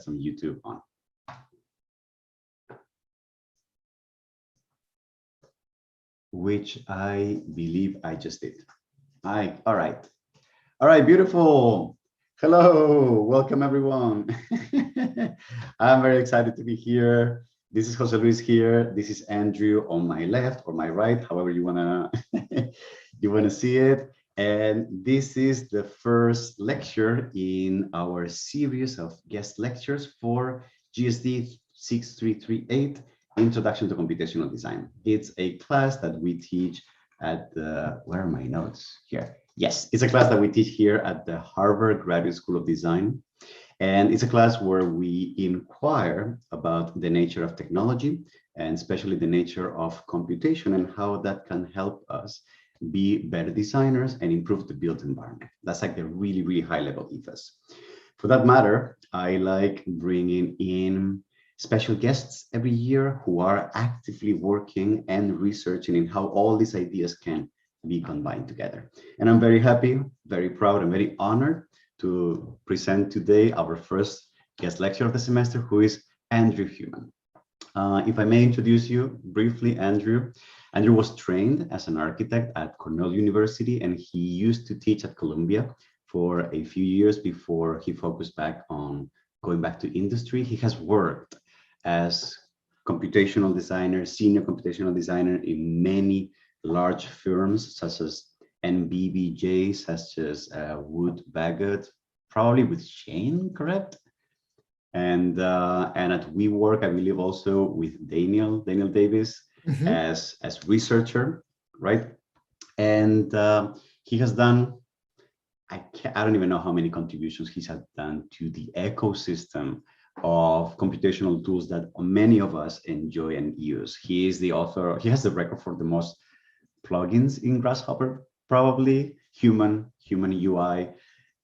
some YouTube on. Which I believe I just did. All right, beautiful. Hello, welcome everyone. I'm very excited to be here. This is Jose Luis here. This is Andrew on my left or my right, however you wanna see it. And this is the first lecture in our series of guest lectures for GSD-6338, Introduction to Computational Design. It's a class that we teach at the, where are my notes? Here. Yes, it's a class that we teach here at the Harvard Graduate School of Design. And it's a class where we inquire about the nature of technology and especially the nature of computation and how that can help us be better designers and improve the built environment. That's like the really, really high level ethos. For that matter, I like bringing in special guests every year who are actively working and researching in how all these ideas can be combined together. And I'm very happy, very proud, and very honored to present today our first guest lecturer of the semester, who is Andrew Heumann. If I may introduce you briefly, Andrew was trained as an architect at Cornell University, and he used to teach at Columbia for a few years before he focused back on going back to industry. He has worked as computational designer, senior computational designer in many large firms such as NBBJ, such as Wood Bagot, probably with Shane, correct? And at WeWork, I believe also with Daniel Davis as researcher, right? And he has done, I don't even know how many contributions he's had done to the ecosystem of computational tools that many of us enjoy and use. He is the author, he has the record for the most plugins in Grasshopper, probably, Heumann UI,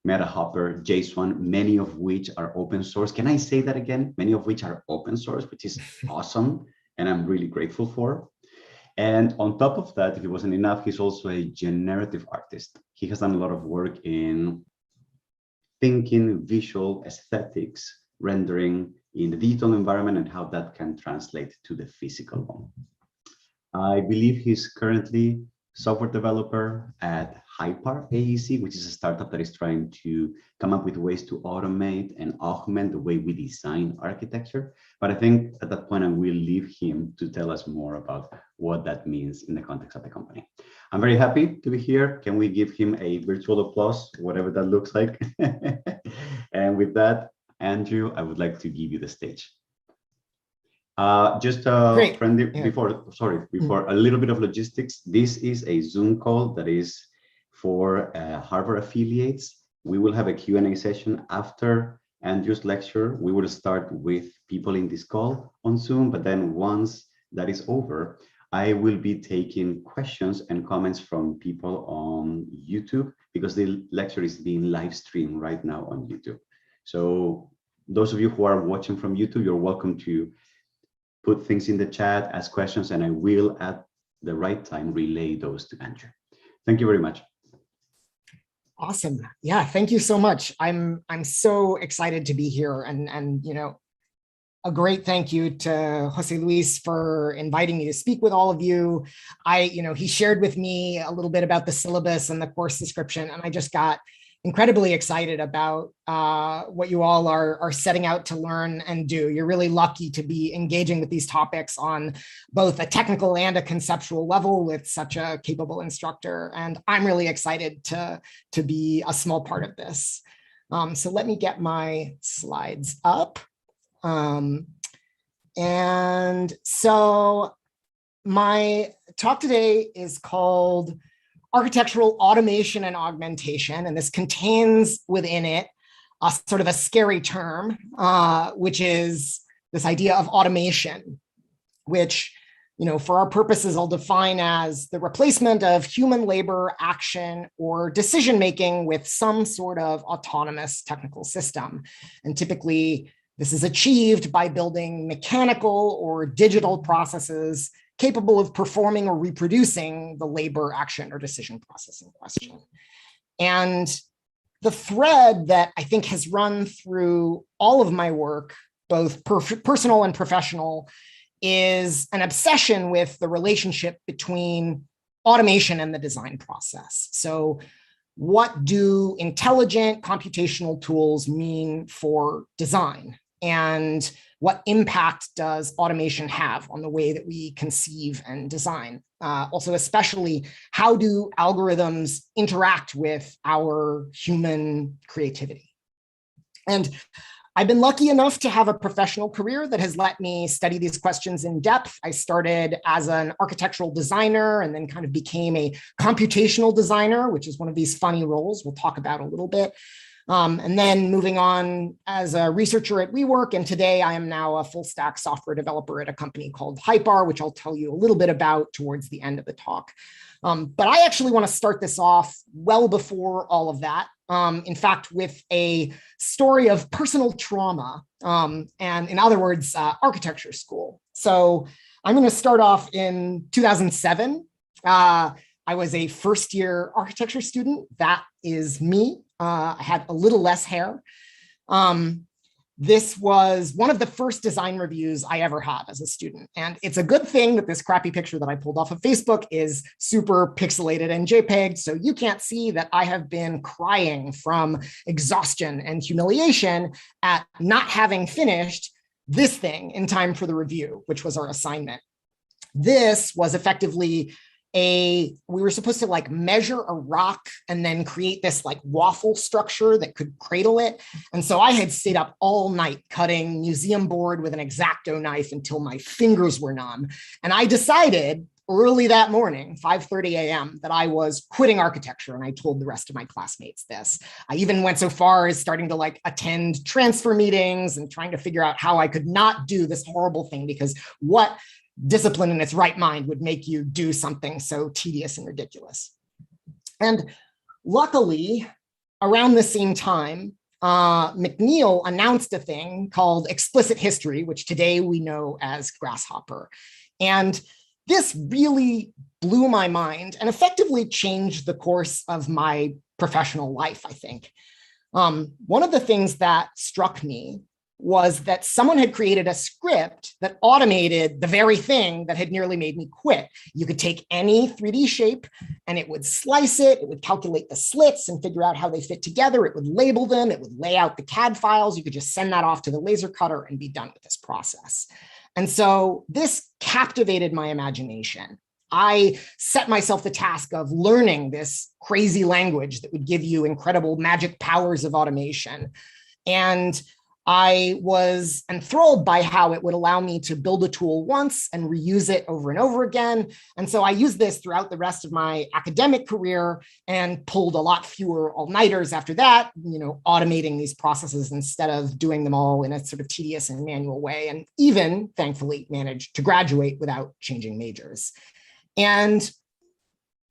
MetaHopper, JSON, many of which are open source. Can I say that again? Many of which are open source, which is awesome, and I'm really grateful for. And on top of that, if it wasn't enough, he's also a generative artist. He has done a lot of work in thinking, visual, aesthetics, rendering in the digital environment and how that can translate to the physical one. I believe he's currently software developer at Hyper AEC, which is a startup that is trying to come up with ways to automate and augment the way we design architecture. But I think at that point, I will leave him to tell us more about what that means in the context of the company. I'm very happy to be here. Can we give him a virtual applause, whatever that looks like? And with that, Andrew, I would like to give you the stage. Just friendly, before a little bit of logistics. This is a Zoom call that is for Harvard affiliates. We will have a Q&A session after Andrew's lecture. We will start with people in this call on Zoom, but then once that is over, I will be taking questions and comments from people on YouTube because the lecture is being live streamed right now on YouTube. So those of you who are watching from YouTube, you're welcome to put things in the chat, ask questions, and I will at the right time relay those to Andrew. Thank you very much. Awesome. Yeah, thank you so much. I'm so excited to be here, and you know, a great thank you to Jose Luis for inviting me to speak with all of you. He shared with me a little bit about the syllabus and the course description, and I just got incredibly excited about what you all are setting out to learn and do. You're really lucky to be engaging with these topics on both a technical and a conceptual level with such a capable instructor. And I'm really excited to be a small part of this. So let me get my slides up. And so my talk today is called Architectural Automation and Augmentation, and this contains within it a sort of a scary term, which is this idea of automation, which, for our purposes, I'll define as the replacement of human labor, action, or decision-making with some sort of autonomous technical system. And typically, this is achieved by building mechanical or digital processes capable of performing or reproducing the labor, action, or decision process in question. And the thread that I think has run through all of my work, both personal and professional, is an obsession with the relationship between automation and the design process. So what do intelligent computational tools mean for design? And what impact does automation have on the way that we conceive and design? Also, especially, how do algorithms interact with our human creativity? And I've been lucky enough to have a professional career that has let me study these questions in depth. I started as an architectural designer and then kind of became a computational designer, which is one of these funny roles we'll talk about a little bit. And then moving on as a researcher at WeWork, and today I am now a full stack software developer at a company called Hypar, which I'll tell you a little bit about towards the end of the talk. But I actually want to start this off well before all of that. In fact, with a story of personal trauma, and in other words, architecture school. So I'm going to start off in 2007. I was a first year architecture student. That is me. I had a little less hair. This was one of the first design reviews I ever had as a student. And it's a good thing that this crappy picture that I pulled off of Facebook is super pixelated and JPEG, so you can't see that I have been crying from exhaustion and humiliation at not having finished this thing in time for the review, which was our assignment. This was effectively we were supposed to like measure a rock and then create this like waffle structure that could cradle it. And so I had stayed up all night cutting museum board with an X-Acto knife until my fingers were numb. And I decided early that morning, 5:30 a.m., that I was quitting architecture. And I told the rest of my classmates this. I even went so far as starting to like attend transfer meetings and trying to figure out how I could not do this horrible thing, because what discipline in its right mind would make you do something so tedious and ridiculous. And luckily, around the same time, McNeil announced a thing called explicit history, which today we know as Grasshopper. And this really blew my mind and effectively changed the course of my professional life, I think. One of the things that struck me was that someone had created a script that automated the very thing that had nearly made me quit. You could take any 3D shape and it would slice it, it would calculate the slits and figure out how they fit together, it would label them, it would lay out the CAD files, you could just send that off to the laser cutter and be done with this process. And so this captivated my imagination. I set myself the task of learning this crazy language that would give you incredible magic powers of automation. And I was enthralled by how it would allow me to build a tool once and reuse it over and over again. And so I used this throughout the rest of my academic career and pulled a lot fewer all-nighters after that, automating these processes instead of doing them all in a sort of tedious and manual way, and even, thankfully, managed to graduate without changing majors. And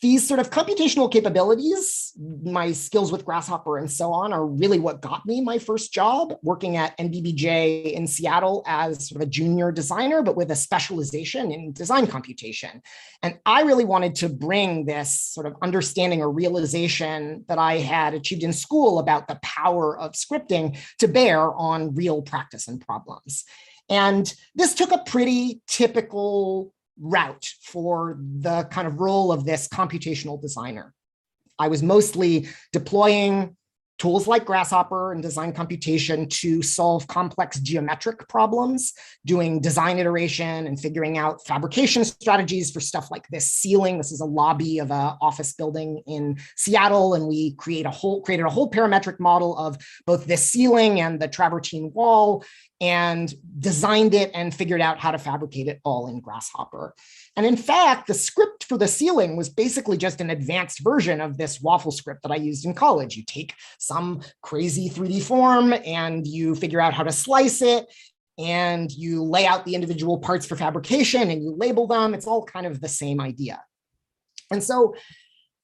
these sort of computational capabilities, my skills with Grasshopper and so on, are really what got me my first job working at NBBJ in Seattle as sort of a junior designer, but with a specialization in design computation. And I really wanted to bring this sort of understanding or realization that I had achieved in school about the power of scripting to bear on real practice and problems. And this took a pretty typical route for the kind of role of this computational designer. I was mostly deploying tools like Grasshopper and design computation to solve complex geometric problems, doing design iteration and figuring out fabrication strategies for stuff like this ceiling. This is a lobby of an office building in Seattle, and we created a whole parametric model of both this ceiling and the travertine wall, and designed it and figured out how to fabricate it all in Grasshopper. And in fact, the script for the ceiling was basically just an advanced version of this waffle script that I used in college. You take some crazy 3D form and you figure out how to slice it, and you lay out the individual parts for fabrication and you label them. It's all kind of the same idea. And so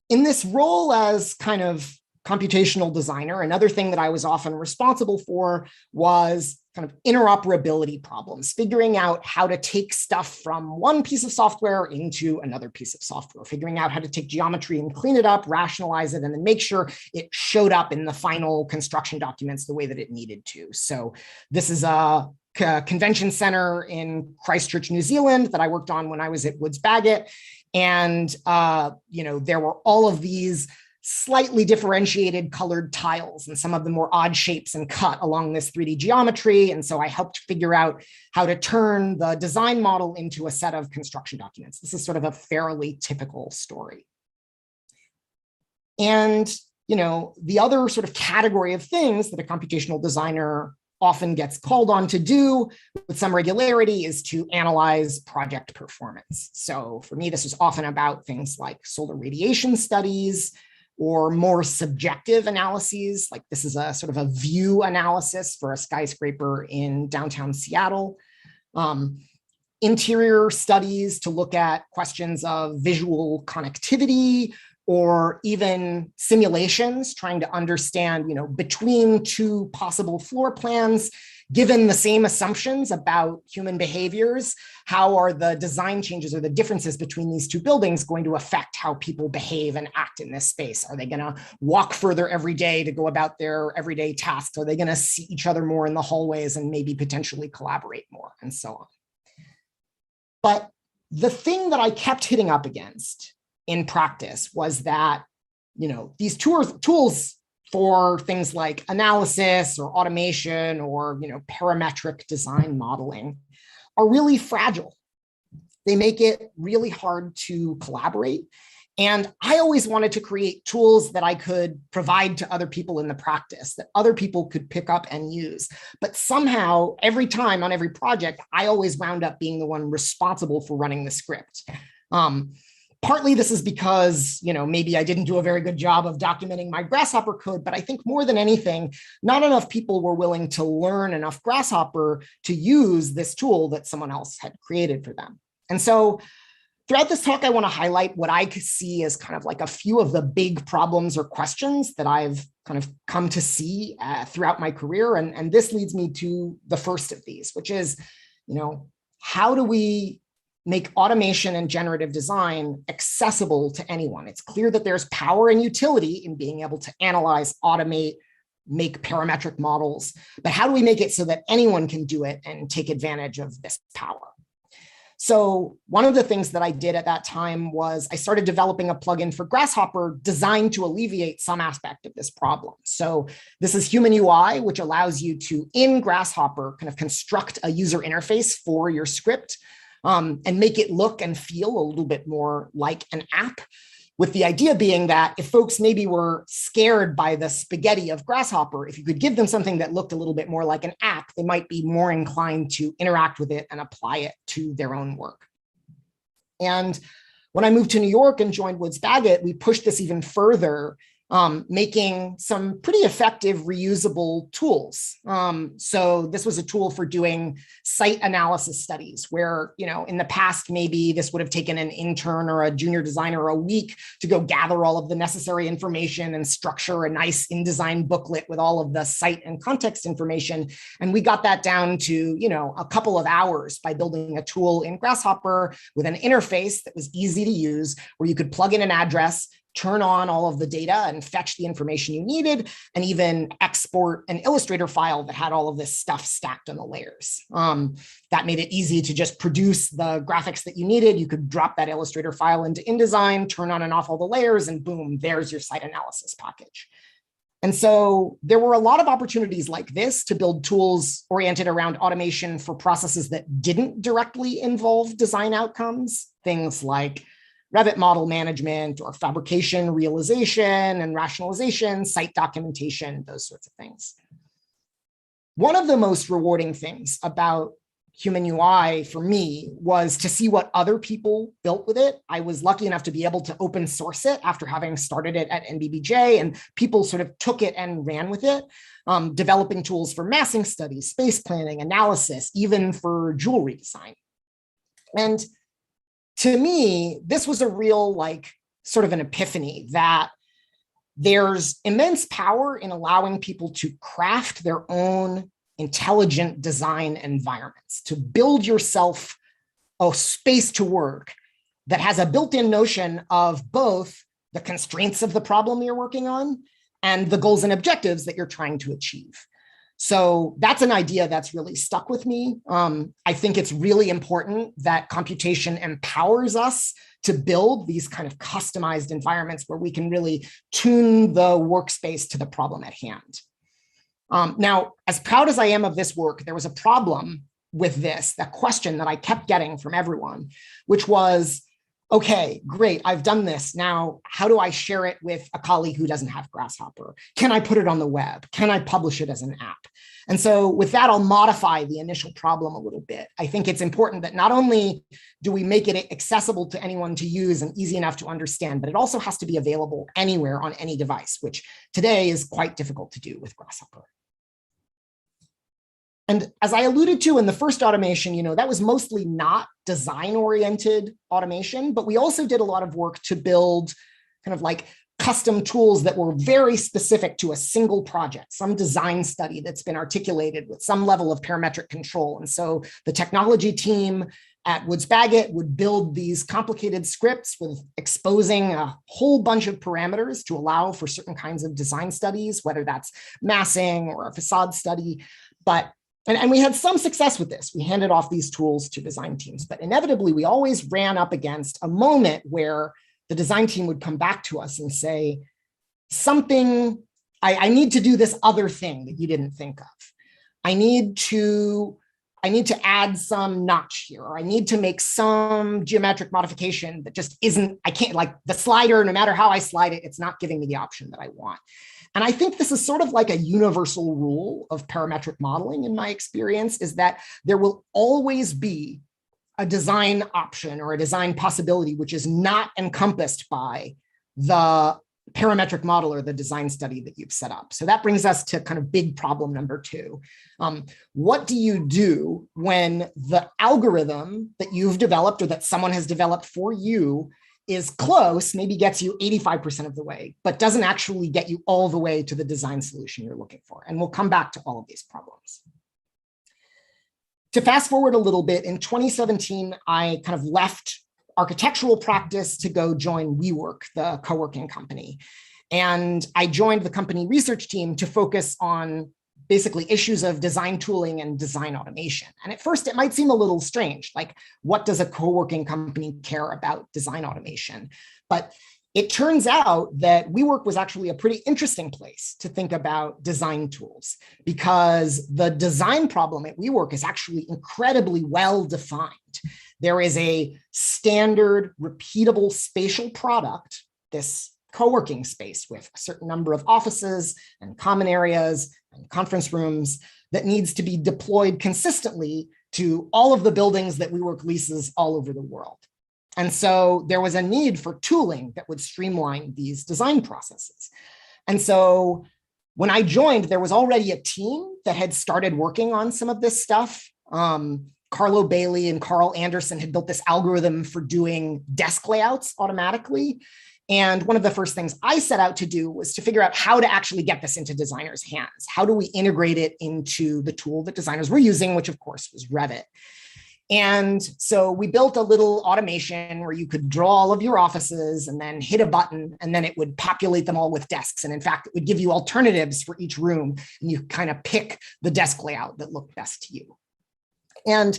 in this role as kind of computational designer, another thing that I was often responsible for was kind of interoperability problems, figuring out how to take stuff from one piece of software into another piece of software, figuring out how to take geometry and clean it up, rationalize it, and then make sure it showed up in the final construction documents the way that it needed to. So this is a convention center in Christchurch, New Zealand that I worked on when I was at Woods Bagot. And, there were all of these slightly differentiated colored tiles, and some of them were odd shapes and cut along this 3D geometry. And so I helped figure out how to turn the design model into a set of construction documents. This is sort of a fairly typical story. And, the other sort of category of things that a computational designer often gets called on to do with some regularity is to analyze project performance. So for me, this was often about things like solar radiation studies, or more subjective analyses, like this is a sort of a view analysis for a skyscraper in downtown Seattle. Interior studies to look at questions of visual connectivity, or even simulations trying to understand, between two possible floor plans, given the same assumptions about human behaviors, how are the design changes or the differences between these two buildings going to affect how people behave and act in this space? Are they going to walk further every day to go about their everyday tasks? Are they going to see each other more in the hallways and maybe potentially collaborate more, and so on? But the thing that I kept hitting up against in practice was that, these tools for things like analysis or automation or, parametric design modeling are really fragile. They make it really hard to collaborate. And I always wanted to create tools that I could provide to other people in the practice, that other people could pick up and use. But somehow, every time on every project, I always wound up being the one responsible for running the script. Partly this is because, maybe I didn't do a very good job of documenting my Grasshopper code, but I think more than anything, not enough people were willing to learn enough Grasshopper to use this tool that someone else had created for them. And so throughout this talk, I want to highlight what I could see as kind of like a few of the big problems or questions that I've kind of come to see throughout my career. And this leads me to the first of these, which is, how do we make automation and generative design accessible to anyone? It's clear that there's power and utility in being able to analyze, automate, make parametric models, but how do we make it so that anyone can do it and take advantage of this power? So one of the things that I did at that time was I started developing a plugin for Grasshopper designed to alleviate some aspect of this problem. So this is Human UI, which allows you to, in Grasshopper, kind of construct a user interface for your script and make it look and feel a little bit more like an app, with the idea being that if folks maybe were scared by the spaghetti of Grasshopper, if you could give them something that looked a little bit more like an app, they might be more inclined to interact with it and apply it to their own work. And when I moved to New York and joined Woods Bagot, we pushed this even further, making some pretty effective reusable tools. So this was a tool for doing site analysis studies where, in the past, maybe this would have taken an intern or a junior designer a week to go gather all of the necessary information and structure a nice InDesign booklet with all of the site and context information. And we got that down to, a couple of hours by building a tool in Grasshopper with an interface that was easy to use, where you could plug in an address, turn on all of the data and fetch the information you needed, and even export an Illustrator file that had all of this stuff stacked on the layers. That made it easy to just produce the graphics that you needed. You could drop that Illustrator file into InDesign, turn on and off all the layers, and boom, there's your site analysis package. And so there were a lot of opportunities like this to build tools oriented around automation for processes that didn't directly involve design outcomes, things like Revit model management or fabrication, realization and rationalization, site documentation, those sorts of things. One of the most rewarding things about Human UI for me was to see what other people built with it. I was lucky enough to be able to open source it after having started it at NBBJ, and people sort of took it and ran with it, developing tools for massing studies, space planning, analysis, even for jewelry design. And to me, this was a real, sort of an epiphany that there's immense power in allowing people to craft their own intelligent design environments, to build yourself a space to work that has a built-in notion of both the constraints of the problem you're working on and the goals and objectives that you're trying to achieve. So that's an idea that's really stuck with me. I think it's really important that computation empowers us to build these kind of customized environments where we can really tune the workspace to the problem at hand. Now, as proud as I am of this work, there was a problem with this, that question that I kept getting from everyone, which was, okay, great, I've done this. Now, how do I share it with a colleague who doesn't have Grasshopper? Can I put it on the web? Can I publish it as an app? And so with that, I'll modify the initial problem a little bit. I think it's important that not only do we make it accessible to anyone to use and easy enough to understand, but it also has to be available anywhere on any device, which today is quite difficult to do with Grasshopper. And as I alluded to in the first automation, that was mostly not design-oriented automation, but we also did a lot of work to build kind of like custom tools that were very specific to a single project, some design study that's been articulated with some level of parametric control. And so the technology team at Woods Bagot would build these complicated scripts with exposing a whole bunch of parameters to allow for certain kinds of design studies, whether that's massing or a facade study. And we had some success with this. We handed off these tools to design teams, but inevitably we always ran up against a moment where the design team would come back to us and say, I need to do this other thing that you didn't think of. I need to add some notch here, or I need to make some geometric modification that just I can't, like the slider, no matter how I slide it, it's not giving me the option that I want. And I think this is sort of like a universal rule of parametric modeling in my experience, is that there will always be a design option or a design possibility which is not encompassed by the parametric model or the design study that you've set up. So that brings us to kind of big problem number 2. What do you do when the algorithm that you've developed or that someone has developed for you is close, maybe gets you 85% of the way, but doesn't actually get you all the way to the design solution you're looking for? And we'll come back to all of these problems. To fast forward a little bit, in 2017, I kind of left architectural practice to go join WeWork, the co-working company. And I joined the company research team to focus on basically issues of design tooling and design automation. And at first it might seem a little strange, like what does a co-working company care about design automation? But it turns out that WeWork was actually a pretty interesting place to think about design tools, because the design problem at WeWork is actually incredibly well defined. There is a standard repeatable spatial product, this co-working space with a certain number of offices and common areas and conference rooms that needs to be deployed consistently to all of the buildings that WeWork leases all over the world. And so there was a need for tooling that would streamline these design processes. And so when I joined, there was already a team that had started working on some of this stuff. Carlo Bailey and Carl Anderson had built this algorithm for doing desk layouts automatically. And one of the first things I set out to do was to figure out how to actually get this into designers' hands. How do we integrate it into the tool that designers were using, which of course was Revit. And so we built a little automation where you could draw all of your offices and then hit a button, and then it would populate them all with desks. And in fact, it would give you alternatives for each room, and you kind of pick the desk layout that looked best to you. And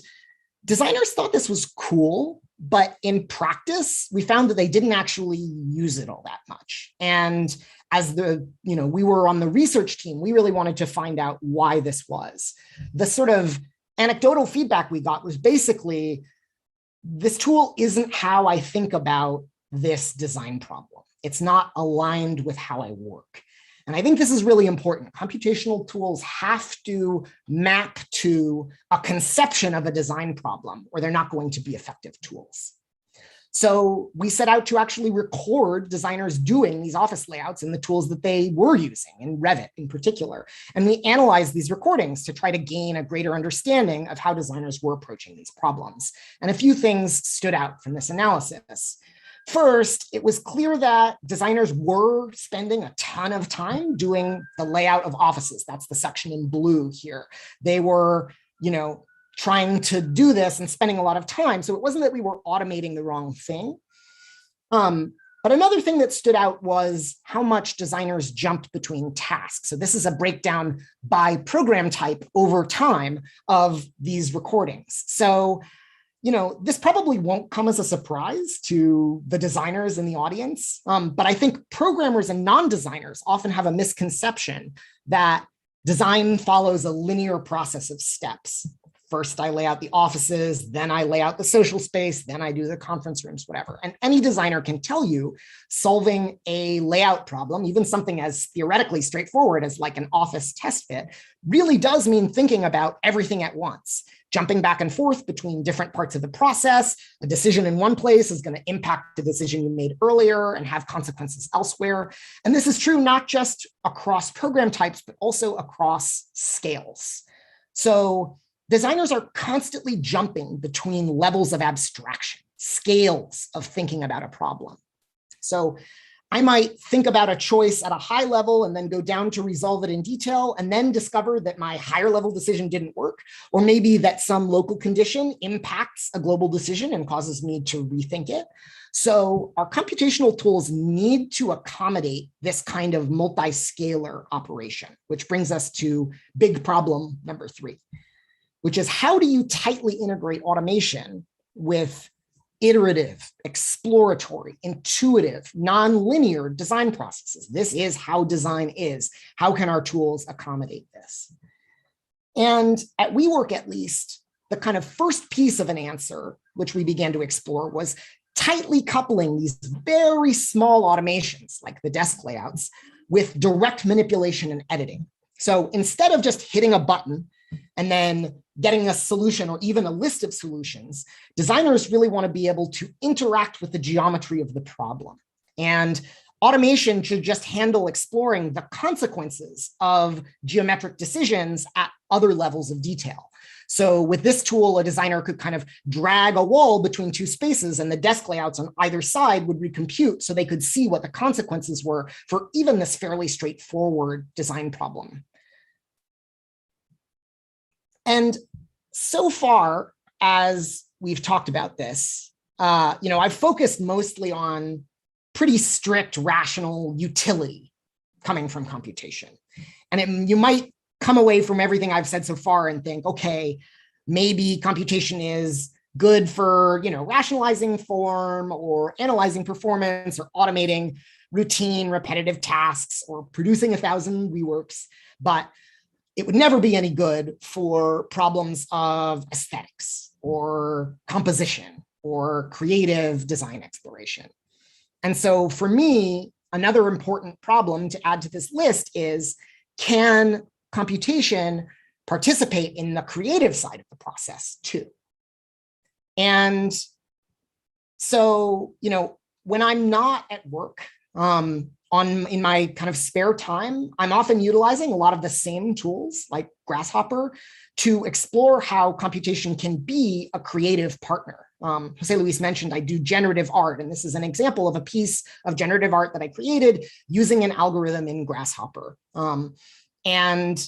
designers thought this was cool, but in practice, we found that they didn't actually use it all that much. And as we were on the research team, we really wanted to find out why this was. The sort of anecdotal feedback we got was basically, this tool isn't how I think about this design problem. It's not aligned with how I work. And I think this is really important. Computational tools have to map to a conception of a design problem, or they're not going to be effective tools. So we set out to actually record designers doing these office layouts in the tools that they were using, in Revit in particular. And we analyzed these recordings to try to gain a greater understanding of how designers were approaching these problems. And a few things stood out from this analysis. First, it was clear that designers were spending a ton of time doing the layout of offices. That's the section in blue here. They were, trying to do this and spending a lot of time. So it wasn't that we were automating the wrong thing. But another thing that stood out was how much designers jumped between tasks. So this is a breakdown by program type over time of these recordings. So, this probably won't come as a surprise to the designers in the audience, but I think programmers and non-designers often have a misconception that design follows a linear process of steps. First, I lay out the offices, then I lay out the social space, then I do the conference rooms, whatever. And any designer can tell you solving a layout problem, even something as theoretically straightforward as like an office test fit, really does mean thinking about everything at once, jumping back and forth between different parts of the process. A decision in one place is going to impact the decision you made earlier and have consequences elsewhere. And this is true not just across program types, but also across scales. So designers are constantly jumping between levels of abstraction, scales of thinking about a problem. So I might think about a choice at a high level and then go down to resolve it in detail and then discover that my higher level decision didn't work, or maybe that some local condition impacts a global decision and causes me to rethink it. So our computational tools need to accommodate this kind of multi-scalar operation, which brings us to big problem number 3. Which is how do you tightly integrate automation with iterative, exploratory, intuitive, nonlinear design processes? This is how design is. How can our tools accommodate this? And at WeWork, at least, the kind of first piece of an answer, which we began to explore, was tightly coupling these very small automations, like the desk layouts, with direct manipulation and editing. So instead of just hitting a button and then getting a solution or even a list of solutions, designers really want to be able to interact with the geometry of the problem. And automation should just handle exploring the consequences of geometric decisions at other levels of detail. So with this tool, a designer could kind of drag a wall between two spaces and the desk layouts on either side would recompute so they could see what the consequences were for even this fairly straightforward design problem. And so far as we've talked about this, I've focused mostly on pretty strict rational utility coming from computation. And you might come away from everything I've said so far and think, okay, maybe computation is good for, rationalizing form or analyzing performance or automating routine repetitive tasks or producing 1,000 WeWorks, but it would never be any good for problems of aesthetics or composition or creative design exploration. And so for me, another important problem to add to this list is, can computation participate in the creative side of the process too? And so, when I'm not at work, in my kind of spare time, I'm often utilizing a lot of the same tools like Grasshopper to explore how computation can be a creative partner. Jose Luis mentioned I do generative art, and this is an example of a piece of generative art that I created using an algorithm in Grasshopper. And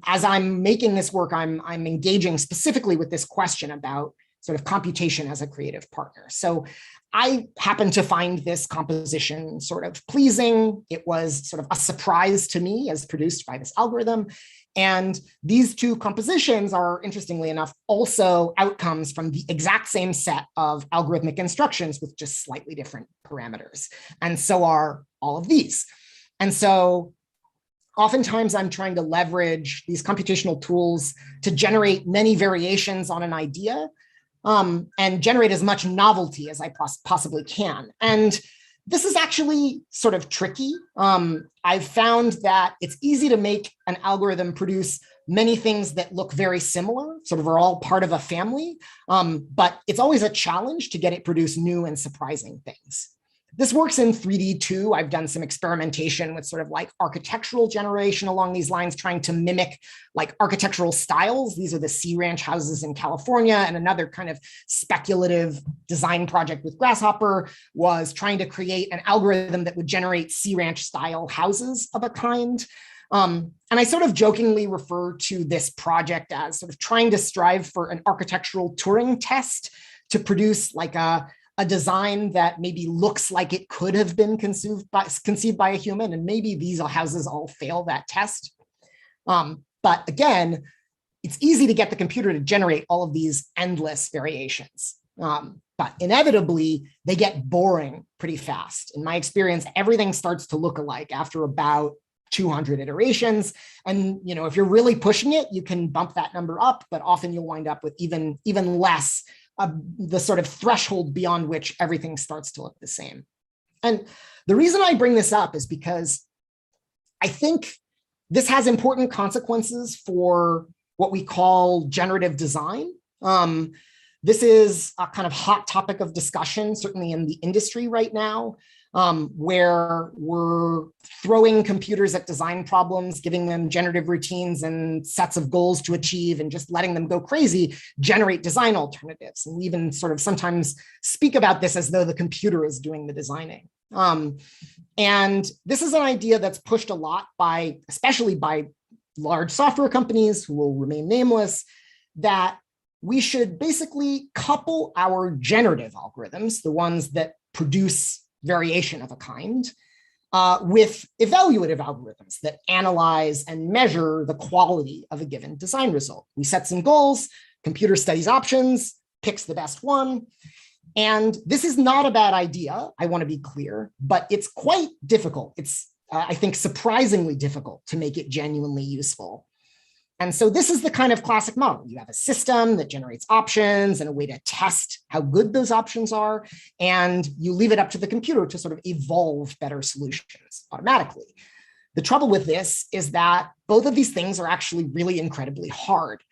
as I'm making this work, I'm engaging specifically with this question about sort of computation as a creative partner. So I happened to find this composition sort of pleasing. It was sort of a surprise to me as produced by this algorithm. And these two compositions are, interestingly enough, also outcomes from the exact same set of algorithmic instructions with just slightly different parameters. And so are all of these. And so oftentimes I'm trying to leverage these computational tools to generate many variations on an idea, and generate as much novelty as I possibly can. And this is actually sort of tricky. I've found that it's easy to make an algorithm produce many things that look very similar, sort of are all part of a family, but it's always a challenge to get it produce new and surprising things. This works in 3D too. I've done some experimentation with sort of like architectural generation along these lines, trying to mimic like architectural styles. These are the Sea Ranch houses in California. And another kind of speculative design project with Grasshopper was trying to create an algorithm that would generate Sea Ranch style houses of a kind. And I sort of jokingly refer to this project as sort of trying to strive for an architectural Turing test to produce like a design that maybe looks like it could have been conceived by a human, and maybe these houses all fail that test. But again, it's easy to get the computer to generate all of these endless variations. But inevitably, they get boring pretty fast. In my experience, everything starts to look alike after about 200 iterations. And if you're really pushing it, you can bump that number up, but often you'll wind up with even less, the sort of threshold beyond which everything starts to look the same. And the reason I bring this up is because I think this has important consequences for what we call generative design. This is a kind of hot topic of discussion, certainly in the industry right now, where we're throwing computers at design problems, giving them generative routines and sets of goals to achieve, and just letting them go crazy, generate design alternatives. And we even sort of sometimes speak about this as though the computer is doing the designing. And this is an idea that's pushed a lot by, especially by large software companies who will remain nameless, that we should basically couple our generative algorithms, the ones that produce variation of a kind, with evaluative algorithms that analyze and measure the quality of a given design result. We set some goals, computer studies options, picks the best one. And this is not a bad idea, I want to be clear, but it's quite difficult. It's, I think, surprisingly difficult to make it genuinely useful. And so this is the kind of classic model. You have a system that generates options and a way to test how good those options are, and you leave it up to the computer to sort of evolve better solutions automatically. The trouble with this is that both of these things are actually really incredibly hard.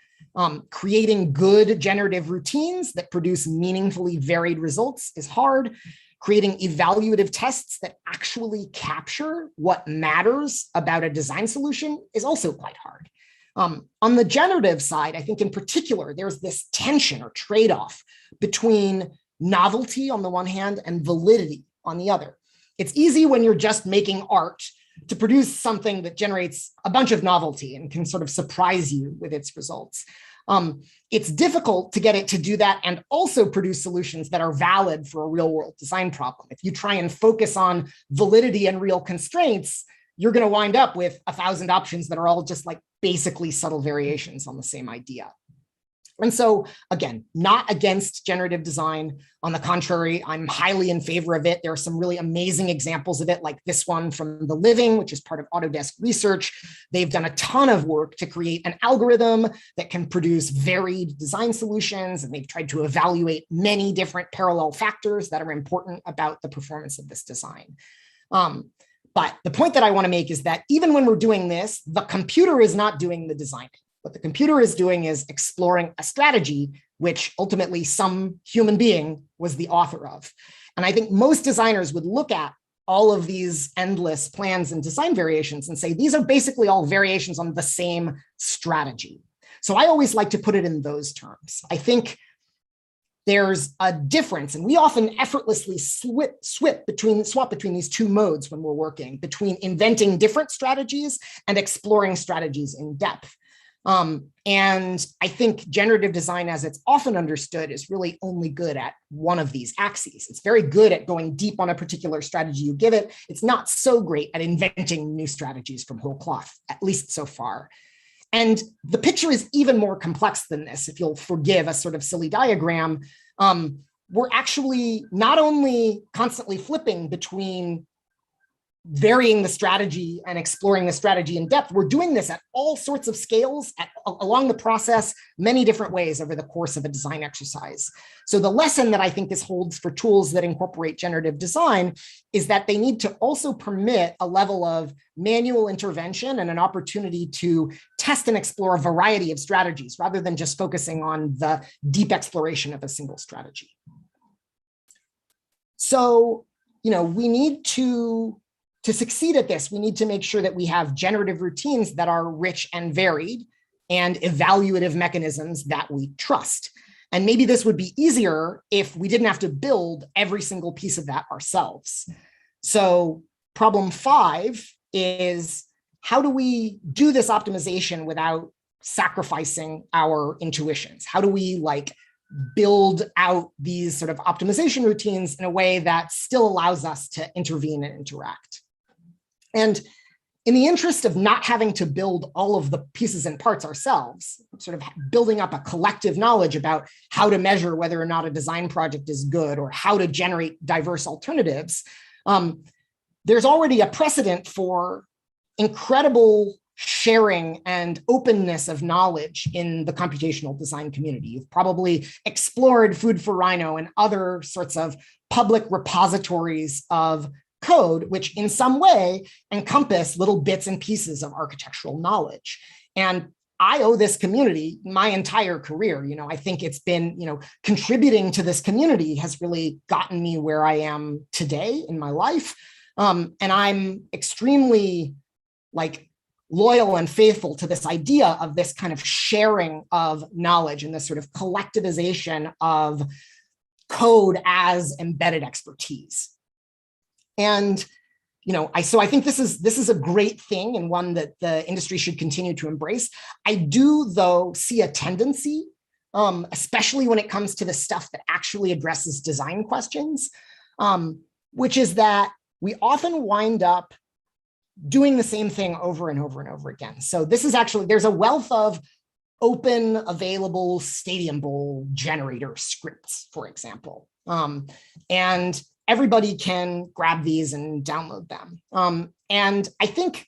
Creating good generative routines that produce meaningfully varied results is hard. Creating evaluative tests that actually capture what matters about a design solution is also quite hard. On the generative side, I think in particular, there's this tension or trade-off between novelty on the one hand and validity on the other. It's easy when you're just making art to produce something that generates a bunch of novelty and can sort of surprise you with its results. It's difficult to get it to do that and also produce solutions that are valid for a real-world design problem. If you try and focus on validity and real constraints, you're going to wind up with 1,000 options that are all just like basically subtle variations on the same idea. And so, again, not against generative design. On the contrary, I'm highly in favor of it. There are some really amazing examples of it, like this one from The Living, which is part of Autodesk Research. They've done a ton of work to create an algorithm that can produce varied design solutions, and they've tried to evaluate many different parallel factors that are important about the performance of this design. But the point that I want to make is that even when we're doing this, the computer is not doing the designing. What the computer is doing is exploring a strategy, which ultimately some human being was the author of. And I think most designers would look at all of these endless plans and design variations and say, these are basically all variations on the same strategy. So I always like to put it in those terms. I think there's a difference, and we often effortlessly swap between these two modes when we're working, between inventing different strategies and exploring strategies in depth. And I think generative design, as it's often understood, is really only good at one of these axes. It's very good at going deep on a particular strategy you give it. It's not so great at inventing new strategies from whole cloth, at least so far. And the picture is even more complex than this. If you'll forgive a sort of silly diagram, we're actually not only constantly flipping between varying the strategy and exploring the strategy in depth, we're doing this at all sorts of scales along the process, many different ways over the course of a design exercise. So the lesson that I think this holds for tools that incorporate generative design is that they need to also permit a level of manual intervention and an opportunity to test and explore a variety of strategies rather than just focusing on the deep exploration of a single strategy. So we need to succeed at this, we need to make sure that we have generative routines that are rich and varied and evaluative mechanisms that we trust. And maybe this would be easier if we didn't have to build every single piece of that ourselves. So problem 5 is, how do we do this optimization without sacrificing our intuitions? How do we build out these sort of optimization routines in a way that still allows us to intervene and interact? And in the interest of not having to build all of the pieces and parts ourselves, sort of building up a collective knowledge about how to measure whether or not a design project is good or how to generate diverse alternatives, there's already a precedent for incredible sharing and openness of knowledge in the computational design community. You've probably explored Food for Rhino and other sorts of public repositories of code, which in some way encompass little bits and pieces of architectural knowledge. And I owe this community my entire career. I think it's been, contributing to this community has really gotten me where I am today in my life. And I'm extremely loyal and faithful to this idea of this kind of sharing of knowledge and this sort of collectivization of code as embedded expertise. And so I think this is a great thing and one that the industry should continue to embrace. I do, though, see a tendency, especially when it comes to the stuff that actually addresses design questions, which is that we often wind up doing the same thing over and over and over again. So this is actually, there's a wealth of open, available Stadium Bowl generator scripts, for example. And everybody can grab these and download them. And I think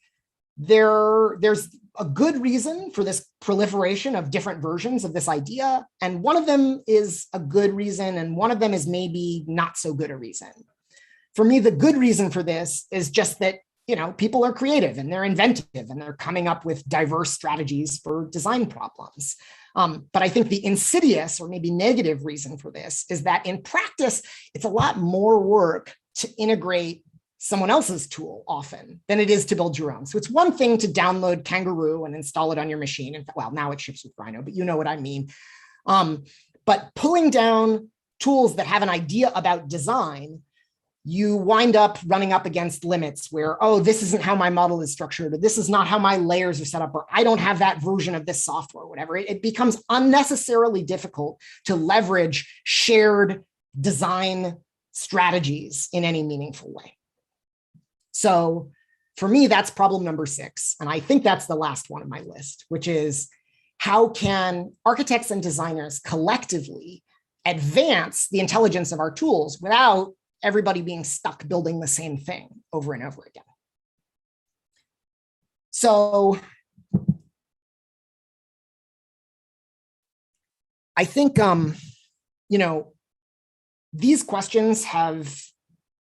there's a good reason for this proliferation of different versions of this idea. And one of them is a good reason, and one of them is maybe not so good a reason. For me, the good reason for this is just that people are creative and they're inventive and they're coming up with diverse strategies for design problems. But I think the insidious or maybe negative reason for this is that in practice, it's a lot more work to integrate someone else's tool often than it is to build your own. So it's one thing to download Kangaroo and install it on your machine. And well, now it ships with Rhino, but you know what I mean. But pulling down tools that have an idea about design, you wind up running up against limits where, oh, this isn't how my model is structured, or this is not how my layers are set up, or I don't have that version of this software, or whatever. It becomes unnecessarily difficult to leverage shared design strategies in any meaningful way. So for me, that's problem number 6. And I think that's the last one on my list, which is, how can architects and designers collectively advance the intelligence of our tools without everybody being stuck building the same thing over and over again? So I think, these questions have,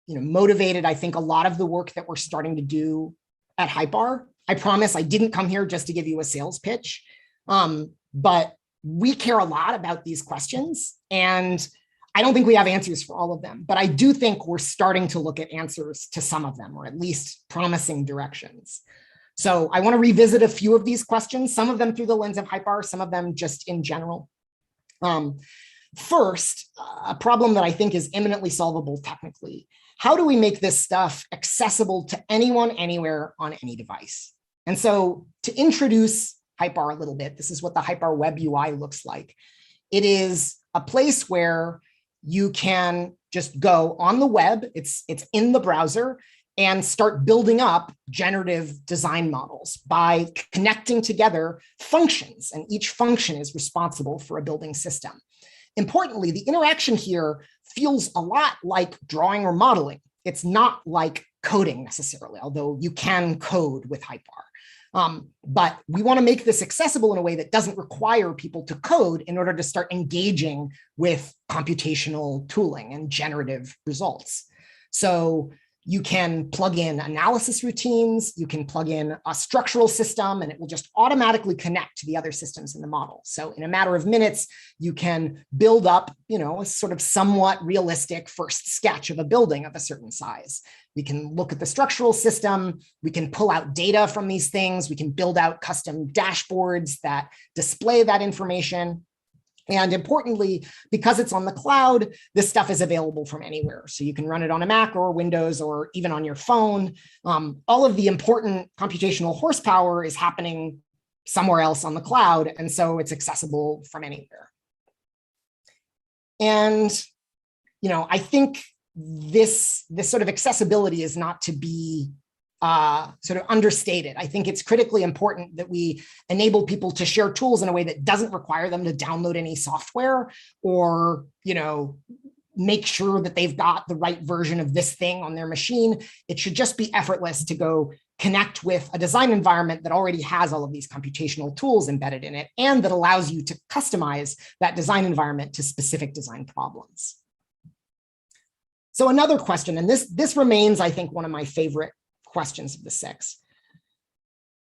motivated, I think, a lot of the work that we're starting to do at Hypar. I promise I didn't come here just to give you a sales pitch, but we care a lot about these questions, and I don't think we have answers for all of them, but I do think we're starting to look at answers to some of them, or at least promising directions. So I want to revisit a few of these questions, some of them through the lens of Hypar, some of them just in general. First, a problem that I think is imminently solvable technically. How do we make this stuff accessible to anyone, anywhere, on any device? And so to introduce Hypar a little bit, this is what the Hypar web UI looks like. It is a place where you can just go on the web, it's in the browser, and start building up generative design models by connecting together functions, and each function is responsible for a building system. Importantly, the interaction here feels a lot like drawing or modeling. It's not like coding necessarily, although you can code with Hypar. But we want to make this accessible in a way that doesn't require people to code in order to start engaging with computational tooling and generative results. So, You can plug in analysis routines. You can plug in a structural system, and it will just automatically connect to the other systems in the model. So in a matter of minutes, you can build up, a sort of somewhat realistic first sketch of a building of a certain size. We can look at the structural system. We can pull out data from these things. We can build out custom dashboards that display that information. And importantly, because it's on the cloud, this stuff is available from anywhere. So you can run it on a Mac or Windows or even on your phone. All of the important computational horsepower is happening somewhere else on the cloud. And so it's accessible from anywhere. And, I think this sort of accessibility is not to be sort of understated. I think it's critically important that we enable people to share tools in a way that doesn't require them to download any software or, make sure that they've got the right version of this thing on their machine. It should just be effortless to go connect with a design environment that already has all of these computational tools embedded in it and that allows you to customize that design environment to specific design problems. So another question, and this remains, I think, one of my favorite questions of the 6.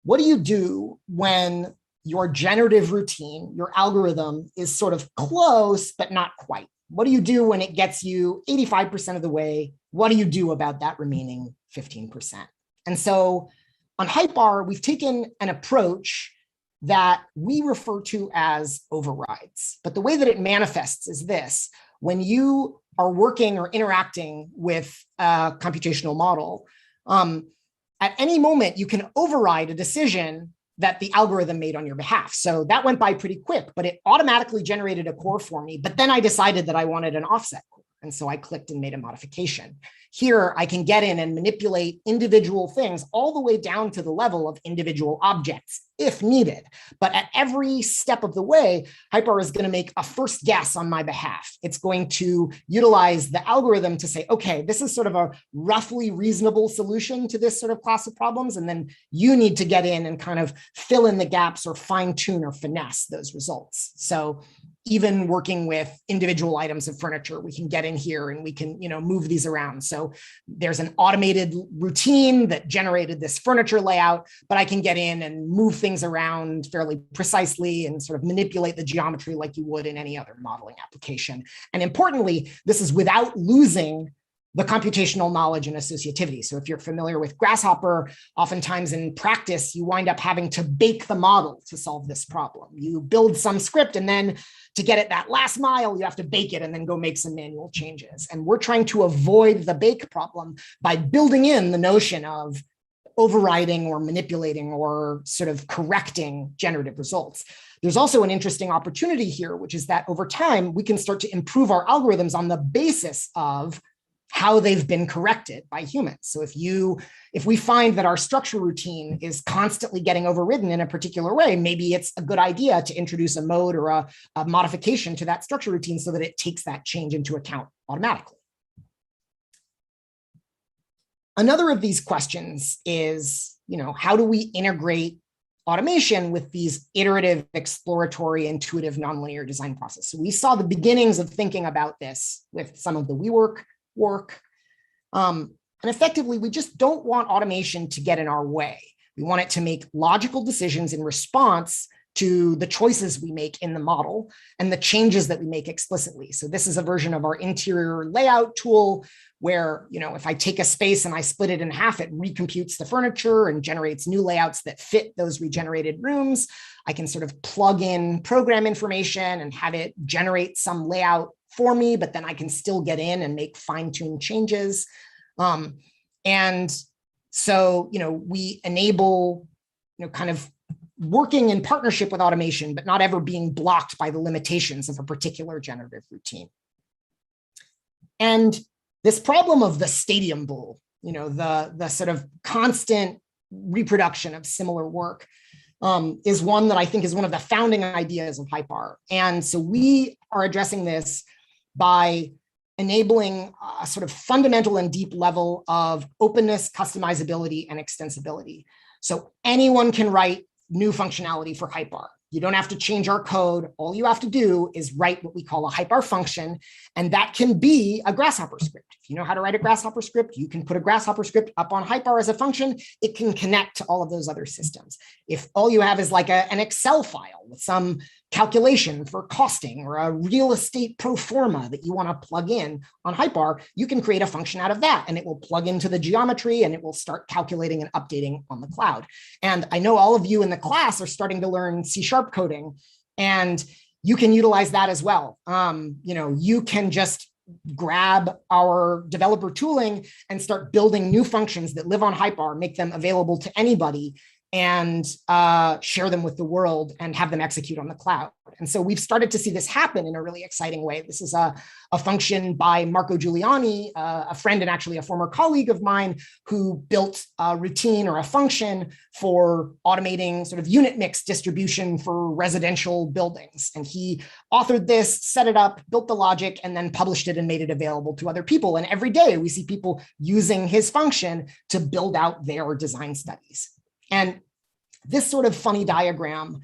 What do you do when your generative routine, your algorithm is sort of close, but not quite? What do you do when it gets you 85% of the way? What do you do about that remaining 15%? And so on HypeR, we've taken an approach that we refer to as overrides. But the way that it manifests is this: when you are working or interacting with a computational model, at any moment, you can override a decision that the algorithm made on your behalf. So that went by pretty quick, but it automatically generated a core for me. But then I decided that I wanted an offset core. And so I clicked and made a modification. Here, I can get in and manipulate individual things all the way down to the level of individual objects if needed. But at every step of the way, HypeR is going to make a first guess on my behalf. It's going to utilize the algorithm to say, okay, this is sort of a roughly reasonable solution to this sort of class of problems. And then you need to get in and kind of fill in the gaps or fine tune or finesse those results. So even working with individual items of furniture, we can get in here and we can, move these around. So there's an automated routine that generated this furniture layout, but I can get in and move things around fairly precisely and sort of manipulate the geometry like you would in any other modeling application. And importantly, this is without losing the computational knowledge and associativity. So if you're familiar with Grasshopper, oftentimes in practice, you wind up having to bake the model to solve this problem. You build some script, and then to get it that last mile, you have to bake it and then go make some manual changes. And we're trying to avoid the bake problem by building in the notion of overriding or manipulating or sort of correcting generative results. There's also an interesting opportunity here, which is that over time, we can start to improve our algorithms on the basis of how they've been corrected by humans. So if we find that our structure routine is constantly getting overridden in a particular way, maybe it's a good idea to introduce a mode or a modification to that structure routine so that it takes that change into account automatically. Another of these questions is, how do we integrate automation with these iterative, exploratory, intuitive, nonlinear design process? So we saw the beginnings of thinking about this with some of the WeWork work. And effectively, we just don't want automation to get in our way. We want it to make logical decisions in response to the choices we make in the model and the changes that we make explicitly. So this is a version of our interior layout tool where, if I take a space and I split it in half, it recomputes the furniture and generates new layouts that fit those regenerated rooms. I can sort of plug in program information and have it generate some layout for me, but then I can still get in and make fine-tuned changes. And so, we enable, kind of working in partnership with automation, but not ever being blocked by the limitations of a particular generative routine. And this problem of the stadium bowl, the sort of constant reproduction of similar work, is one that I think is one of the founding ideas of HypeR. And so we are addressing this by enabling a sort of fundamental and deep level of openness, customizability, and extensibility. So anyone can write new functionality for HypeR. You don't have to change our code. All you have to do is write what we call a HyperR function, and that can be a Grasshopper script. If you know how to write a Grasshopper script, you can put a Grasshopper script up on HyperR as a function. It can connect to all of those other systems. If all you have is like an Excel file with some calculation for costing or a real estate pro forma that you want to plug in on HyperR, you can create a function out of that, and it will plug into the geometry and it will start calculating and updating on the cloud. And I know all of you in the class are starting to learn C# coding, and you can utilize that as well. You can just grab our developer tooling and start building new functions that live on HyperR, make them available to anybody, and share them with the world and have them execute on the cloud. And so we've started to see this happen in a really exciting way. This is a function by Marco Giuliani, a friend and actually a former colleague of mine, who built a routine or a function for automating sort of unit mix distribution for residential buildings. And he authored this, set it up, built the logic, and then published it and made it available to other people. And every day we see people using his function to build out their design studies. And this sort of funny diagram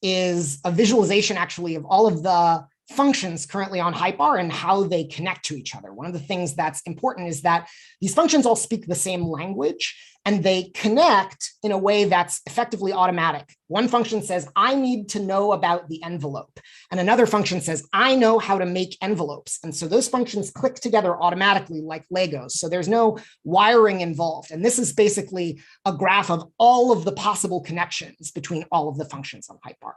is a visualization actually of all of the functions currently on HyperR and how they connect to each other. One of the things that's important is that these functions all speak the same language and they connect in a way that's effectively automatic. One function says, I need to know about the envelope. And another function says, I know how to make envelopes. And so those functions click together automatically like Legos. So there's no wiring involved. And this is basically a graph of all of the possible connections between all of the functions on HyperR.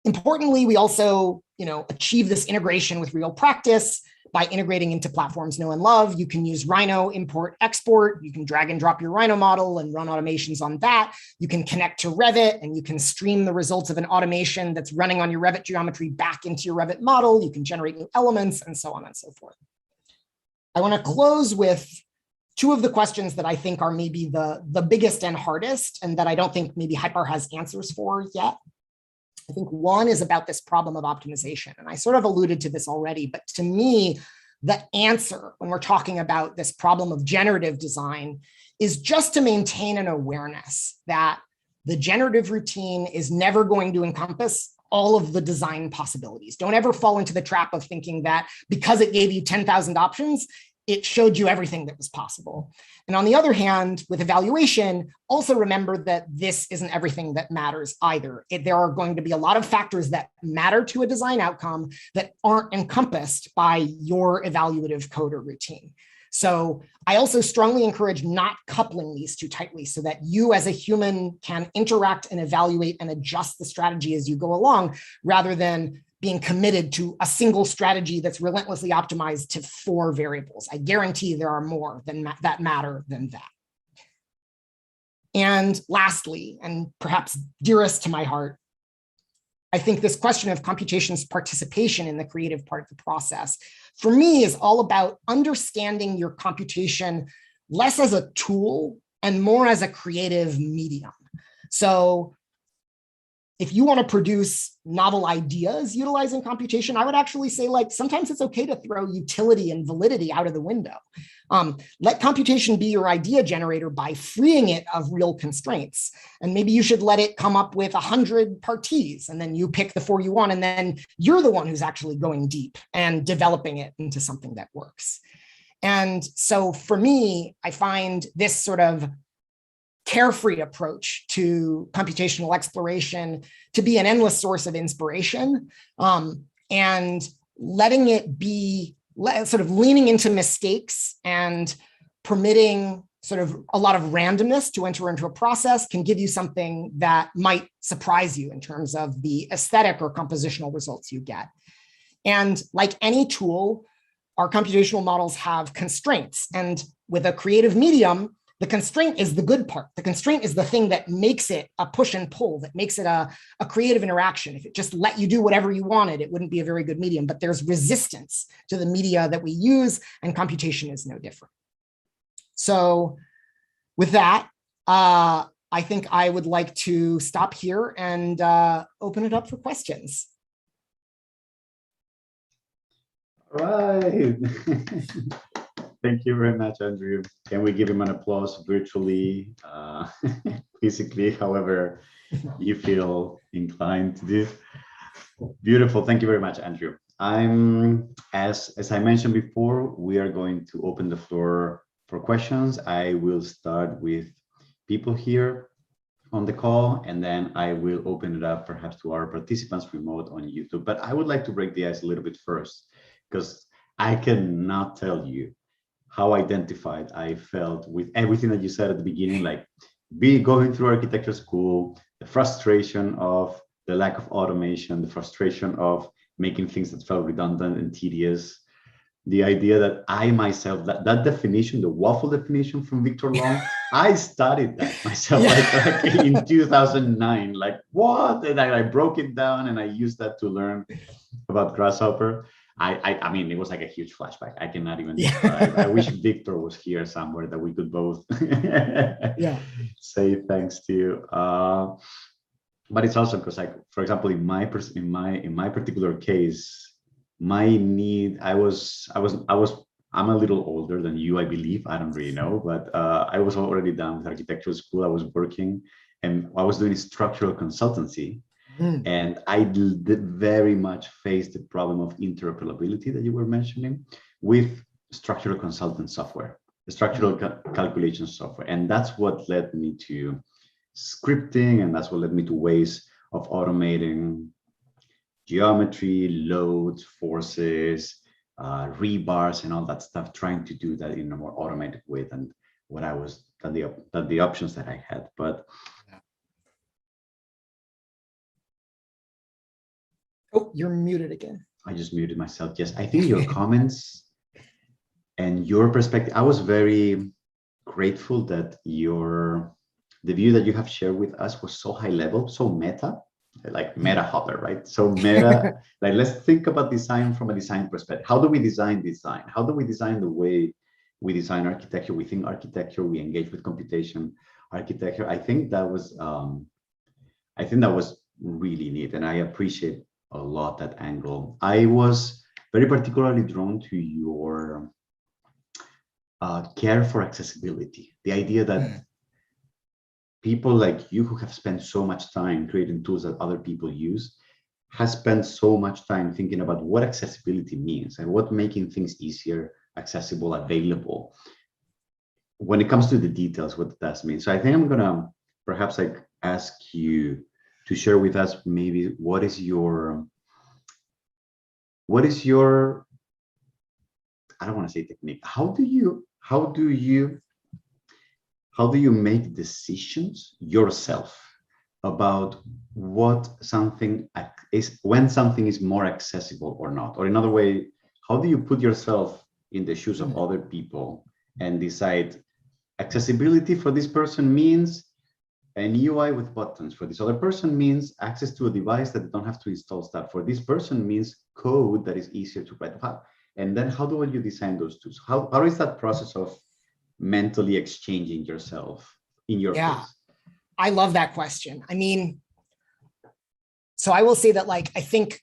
Importantly, we also, achieve this integration with real practice by integrating into platforms know and love. You can use Rhino import export. You can drag and drop your Rhino model and run automations on that. You can connect to Revit and you can stream the results of an automation that's running on your Revit geometry back into your Revit model. You can generate new elements and so on and so forth. I want to close with two of the questions that I think are maybe the biggest and hardest, and that I don't think maybe HyperR has answers for yet. I think one is about this problem of optimization. And I sort of alluded to this already, but to me, the answer when we're talking about this problem of generative design is just to maintain an awareness that the generative routine is never going to encompass all of the design possibilities. Don't ever fall into the trap of thinking that because it gave you 10,000 options, it showed you everything that was possible. And on the other hand, with evaluation, also remember that this isn't everything that matters either. There are going to be a lot of factors that matter to a design outcome that aren't encompassed by your evaluative code or routine. So I also strongly encourage not coupling these too tightly so that you as a human can interact and evaluate and adjust the strategy as you go along, rather than being committed to a single strategy that's relentlessly optimized to 4 variables. I guarantee there are more that matter than that. And lastly, and perhaps dearest to my heart, I think this question of computation's participation in the creative part of the process, for me, is all about understanding your computation less as a tool and more as a creative medium. So if you want to produce novel ideas utilizing computation, I would actually say, sometimes it's okay to throw utility and validity out of the window. Let computation be your idea generator by freeing it of real constraints. And maybe you should let it come up with 100 parties, and then you pick the 4 you want, and then you're the one who's actually going deep and developing it into something that works. And so for me, I find this sort of carefree approach to computational exploration to be an endless source of inspiration, and letting it be sort of leaning into mistakes and permitting sort of a lot of randomness to enter into a process can give you something that might surprise you in terms of the aesthetic or compositional results you get. And like any tool, our computational models have constraints, and with a creative medium, the constraint is the good part. The constraint is the thing that makes it a push and pull, that makes it a creative interaction. If it just let you do whatever you wanted, it wouldn't be a very good medium, but there's resistance to the media that we use, and computation is no different. So with that, I think I would like to stop here and open it up for questions. All right. Thank you very much, Andrew. Can we give him an applause virtually, physically, however you feel inclined to do? Beautiful. Thank you very much, Andrew. As I mentioned before, we are going to open the floor for questions. I will start with people here on the call, and then I will open it up perhaps to our participants remote on YouTube. But I would like to break the ice a little bit first, because I cannot tell you how identified I felt with everything that you said at the beginning, like going through architecture school, the frustration of the lack of automation, the frustration of making things that felt redundant and tedious. The idea that I myself, that definition, the waffle definition from Victor Long, I studied that myself like in 2009. Like, what? And I broke it down and I used that to learn about Grasshopper. I mean, it was like a huge flashback. I cannot even describe. I wish Victor was here somewhere that we could both say thanks to. But it's also because, like, for example, in my particular case, my need, I'm a little older than you, I believe. I don't really know, but I was already done with architectural school. I was working and I was doing structural consultancy. And I did very much face the problem of interoperability that you were mentioning with structural consultant software, structural calculation software. And that's what led me to scripting, and that's what led me to ways of automating geometry, loads, forces, rebars, and all that stuff, trying to do that in a more automated way than what I was, than the options that I had. But oh, you're muted again. I just muted myself. Yes, I think your comments and your perspective, I was very grateful that the view that you have shared with us was so high level, so meta, like meta hopper, right? So meta, like, let's think about design from a design perspective. How do we design design? How do we design the way we design architecture? We think architecture, we engage with computation architecture. I think that was really neat, and I appreciate a lot that angle. I was very particularly drawn to your care for accessibility, the idea that people like you who have spent so much time creating tools that other people use has spent so much time thinking about what accessibility means and what making things easier, accessible, available. When it comes to the details, what does mean. So I think I'm gonna perhaps like ask you to share with us maybe what is your I don't want to say technique. How do you make decisions yourself about what something is, when something is more accessible or not? Or another way, how do you put yourself in the shoes of other people and decide accessibility for this person means an UI with buttons, for this other person means access to a device that they don't have to install stuff, for this person means code that is easier to write. And then how do you design those tools? How is that process of mentally exchanging yourself in your case? I love that question. I mean, so I will say that, like, I think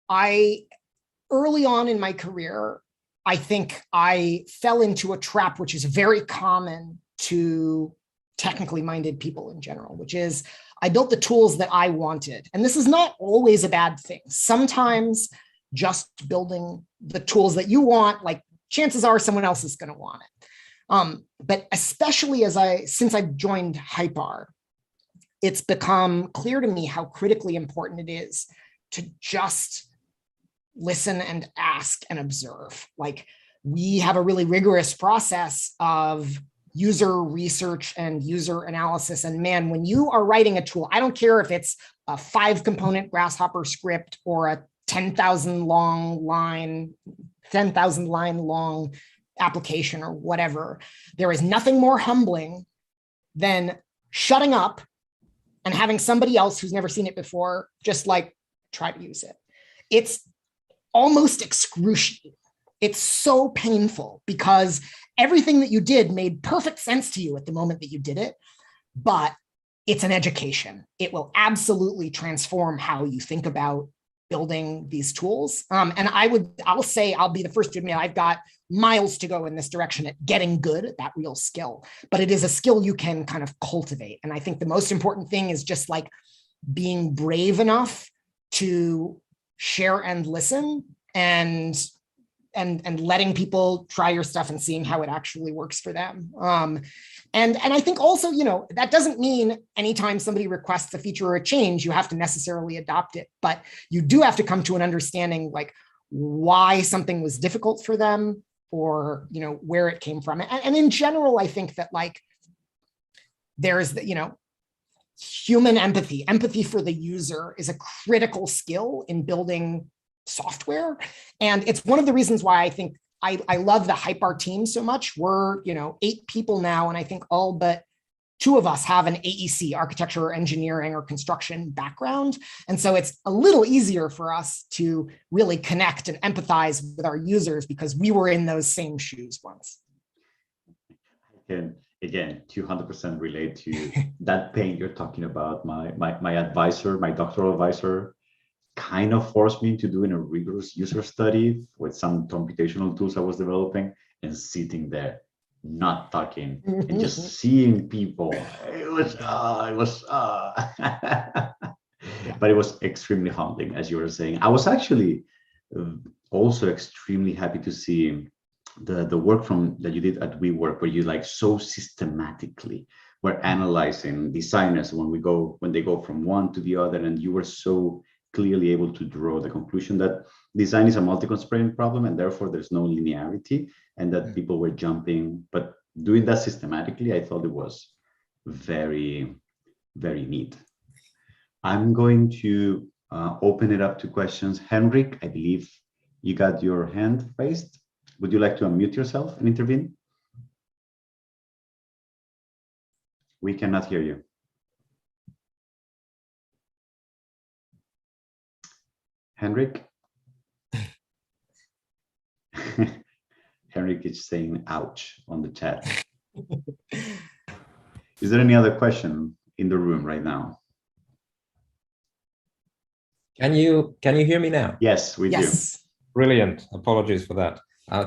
early on in my career, I think I fell into a trap, which is very common to technically minded people in general, which is I built the tools that I wanted. And this is not always a bad thing. Sometimes just building the tools that you want, like, chances are someone else is going to want it. But especially since I've joined Hypar, it's become clear to me how critically important it is to just listen and ask and observe. Like, we have a really rigorous process of user research and user analysis. And man, when you are writing a tool, I don't care if it's a 5-component Grasshopper script or a 10,000 line long application or whatever, there is nothing more humbling than shutting up and having somebody else who's never seen it before just like try to use it. It's almost excruciating. It's so painful because everything that you did made perfect sense to you at the moment that you did it, but it's an education. It will absolutely transform how you think about building these tools. And I'll say, I'll be the first to admit, I've got miles to go in this direction at getting good at that real skill, but it is a skill you can kind of cultivate. And I think the most important thing is just like being brave enough to share and listen, and letting people try your stuff and seeing how it actually works for them. And I think also, that doesn't mean anytime somebody requests a feature or a change, you have to necessarily adopt it, but you do have to come to an understanding like why something was difficult for them, or, where it came from. And in general, I think that like, there's the, human empathy for the user is a critical skill in building software. And it's one of the reasons why I think I love the HypeR team so much. We're, 8 people now, and I think all but 2 of us have an AEC, architecture or engineering or construction background. And so it's a little easier for us to really connect and empathize with our users because we were in those same shoes once. Again, 200% relate to that pain you're talking about. My advisor, my doctoral advisor, kind of forced me to doing a rigorous user study with some computational tools I was developing, and sitting there, not talking, and just seeing people. But it was extremely humbling, as you were saying. I was actually also extremely happy to see the work that you did at WeWork, where you like so systematically were analyzing designers when they go from one to the other, and you were so clearly able to draw the conclusion that design is a multi-constraint problem, and therefore there's no linearity, and that people were jumping. But doing that systematically, I thought it was very, very neat. I'm going to open it up to questions. Henrik, I believe you got your hand raised. Would you like to unmute yourself and intervene? We cannot hear you. Henrik? Henrik is saying ouch on the chat. Is there any other question in the room right now? Can you hear me now? Yes, we do. Brilliant. Apologies for that.